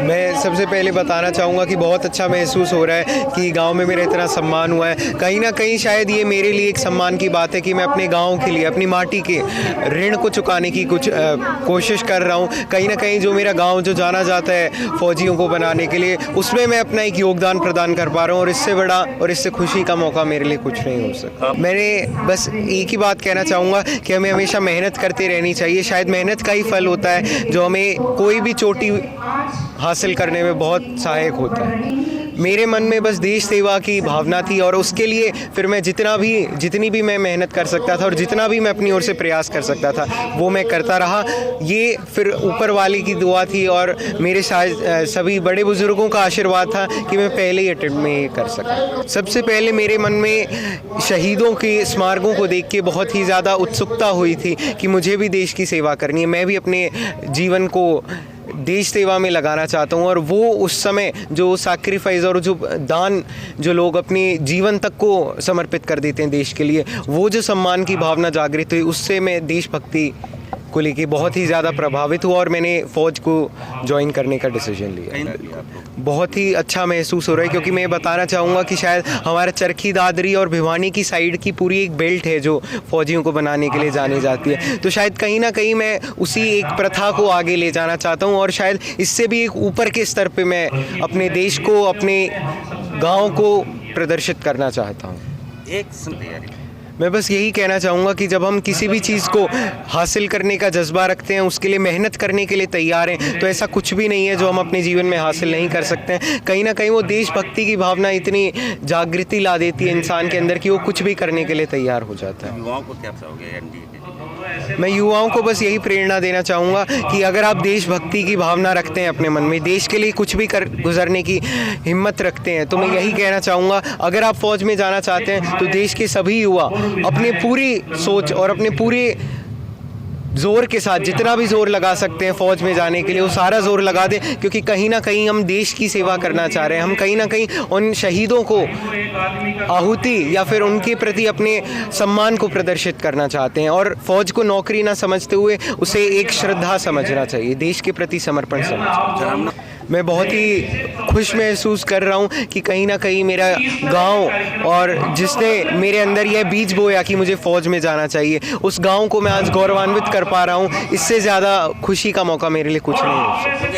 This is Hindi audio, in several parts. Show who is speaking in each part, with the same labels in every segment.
Speaker 1: मैं सबसे पहले बताना चाहूँगा कि बहुत अच्छा महसूस हो रहा है कि गांव में मेरा इतना सम्मान हुआ है। कहीं ना कहीं शायद ये मेरे लिए एक सम्मान की बात है कि मैं अपने गांव के लिए, अपनी माटी के ऋण को चुकाने की कुछ कोशिश कर रहा हूँ। कहीं ना कहीं जो मेरा गांव जो जाना जाता है फौजियों को बनाने के लिए, उसमें मैं अपना एक योगदान प्रदान कर पा रहा हूँ और इससे बड़ा और इससे खुशी का मौका मेरे लिए कुछ नहीं हो सकता। मैंने बस एक ही बात कहना चाहूँगा कि हमें हमेशा मेहनत करते रहनी चाहिए। शायद मेहनत का ही फल होता है जो हमें कोई भी चोटी हासिल करने में बहुत सहायक होता है। मेरे मन में बस देश सेवा की भावना थी और उसके लिए फिर मैं जितनी भी मैं मेहनत कर सकता था और जितना भी मैं अपनी ओर से प्रयास कर सकता था वो मैं करता रहा। ये फिर ऊपर वाले की दुआ थी और मेरे सभी बड़े बुजुर्गों का आशीर्वाद था कि मैं पहले ही अटेम्प्ट में ये कर सका। सबसे पहले मेरे मन में शहीदों के स्मारकों को देख के बहुत ही ज़्यादा उत्सुकता हुई थी कि मुझे भी देश की सेवा करनी है, मैं भी अपने जीवन को देश सेवा में लगाना चाहता हूँ। और वो उस समय जो सैक्रिफाइस और जो दान जो लोग अपने जीवन तक को समर्पित कर देते हैं देश के लिए, वो जो सम्मान की भावना जागृत हुई, उससे मैं देशभक्ति को लेके बहुत ही ज़्यादा प्रभावित हुआ और मैंने फ़ौज को ज्वाइन करने का डिसीजन लिया। बहुत ही अच्छा महसूस हो रहा है क्योंकि मैं बताना चाहूँगा कि शायद हमारा चरखी दादरी और भिवानी की साइड की पूरी एक बेल्ट है जो फ़ौजियों को बनाने के लिए जानी जाती है। तो शायद कहीं ना कहीं मैं उसी एक प्रथा को आगे ले जाना चाहता हूँ और शायद इससे भी एक ऊपर के स्तर पे मैं अपने देश को, अपने गाँव को प्रदर्शित करना चाहता हूँ। मैं बस यही कहना चाहूँगा कि जब हम किसी भी चीज़ को हासिल करने का जज्बा रखते हैं, उसके लिए मेहनत करने के लिए तैयार हैं, तो ऐसा कुछ भी नहीं है जो हम अपने जीवन में हासिल नहीं कर सकते हैं। कहीं ना कहीं वो देशभक्ति की भावना इतनी जागृति ला देती है इंसान के अंदर कि वो कुछ भी करने के लिए तैयार हो जाता है।
Speaker 2: युवाओं को क्या चाहोगे एनडीए के?
Speaker 1: मैं युवाओं को बस यही प्रेरणा देना चाहूँगा कि अगर आप देशभक्ति की भावना रखते हैं अपने मन में, देश के लिए कुछ भी गुजरने की हिम्मत रखते हैं, तो मैं यही कहना चाहूँगा अगर आप फौज में जाना चाहते हैं तो देश के सभी युवा अपने पूरी सोच और अपने पूरे ज़ोर के साथ जितना भी ज़ोर लगा सकते हैं फ़ौज में जाने के लिए, वो सारा ज़ोर लगा दें। क्योंकि कहीं ना कहीं हम देश की सेवा करना चाह रहे हैं, हम कहीं ना कहीं उन शहीदों को आहुति या फिर उनके प्रति अपने सम्मान को प्रदर्शित करना चाहते हैं और फ़ौज को नौकरी ना समझते हुए उसे एक श्रद्धा समझना चाहिए, देश के प्रति समर्पण समझना चाहिए। मैं बहुत ही खुश महसूस कर रहा हूँ कि कहीं ना कहीं मेरा गांव और जिसने मेरे अंदर यह बीज बोया कि मुझे फ़ौज में जाना चाहिए, उस गांव को मैं आज गौरवान्वित कर पा रहा हूँ। इससे ज़्यादा खुशी का मौका मेरे लिए कुछ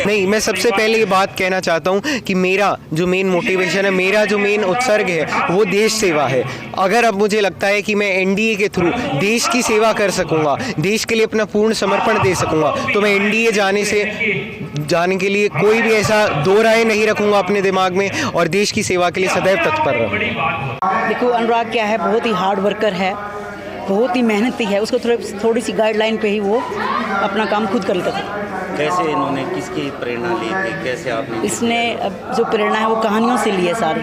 Speaker 1: नहीं। मैं सबसे पहले ये बात कहना चाहता हूँ कि मेरा जो मेन मोटिवेशन है, मेरा जो मेन उत्सर्ग है वो देश सेवा है। अगर अब मुझे लगता है कि मैं एनडीए के थ्रू देश की सेवा कर सकूँगा, देश के लिए अपना पूर्ण समर्पण दे सकूँगा, तो मैं एनडीए जाने के लिए कोई भी ऐसा दो राय नहीं रखूंगा अपने दिमाग में और देश की सेवा के लिए सदैव तत्पर रहूंगा।
Speaker 3: देखो अनुराग क्या है, बहुत ही हार्ड वर्कर है, बहुत ही मेहनती है। उसको थोड़ी सी गाइडलाइन पे ही वो अपना काम खुद कर लेता था।
Speaker 2: कैसे इन्होंने किसकी प्रेरणा ली थी, कैसे आपने?
Speaker 3: इसने अब जो प्रेरणा है वो कहानियों से ली है सारी,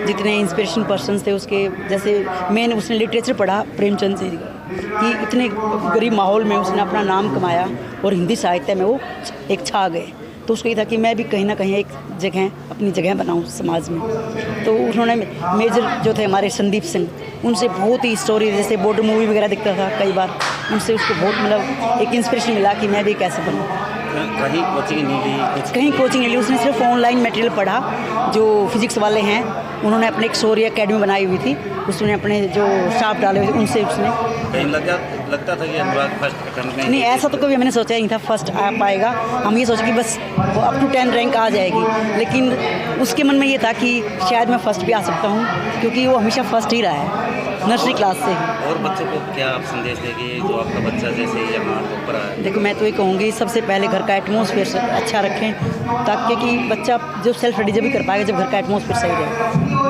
Speaker 3: जितने इंस्पिरेशन पर्सन्स थे उसके। जैसे मैंने उसने लिटरेचर पढ़ा प्रेमचंद से कि इतने गरीब माहौल में उसने अपना नाम कमाया और हिंदी साहित्य में वो एक छा गए। तो उसको ये था कि मैं भी कहीं ना कहीं एक अपनी जगह बनाऊं समाज में। तो उन्होंने मेजर जो थे हमारे संदीप सिंह, उनसे बहुत ही स्टोरी, जैसे बॉर्डर मूवी वगैरह दिखता था कई बार, उनसे उसको बहुत मतलब एक इंस्पिरेशन मिला कि मैं भी कैसे बनूं।
Speaker 2: कहीं कोचिंग नहीं ली?
Speaker 3: कहीं कोचिंग नहीं ली, उसने सिर्फ ऑनलाइन मटेरियल पढ़ा। जो फिजिक्स वाले हैं उन्होंने अपने एक शौर्य अकेडमी बनाई हुई थी, उसने अपने जो स्टाफ डाले हुए थे उनसे उसने।
Speaker 2: कहीं लगता था कि अनुराग फर्स्ट अटेम्प्ट में?
Speaker 3: नहीं, ऐसा तो कभी हमने सोचा ही नहीं था फर्स्ट आ पाएगा। हम ये सोचे कि बस वो अप टू 10 रैंक आ जाएगी, लेकिन उसके मन में ये था कि शायद मैं फर्स्ट भी आ सकता हूँ, क्योंकि वो हमेशा फर्स्ट ही रहा है नर्सरी क्लास से ही।
Speaker 2: और बच्चों को क्या आप संदेश देंगे जो आपका बच्चा जैसे यहाँ ऊपर आया?
Speaker 3: देखो, मैं तो ये कहूँगी सबसे पहले घर का एटमॉस्फेयर अच्छा रखें, ताकि कि बच्चा जो सेल्फ स्टडी जब भी कर पाएगा जब घर का एटमॉस्फेयर सही रहे।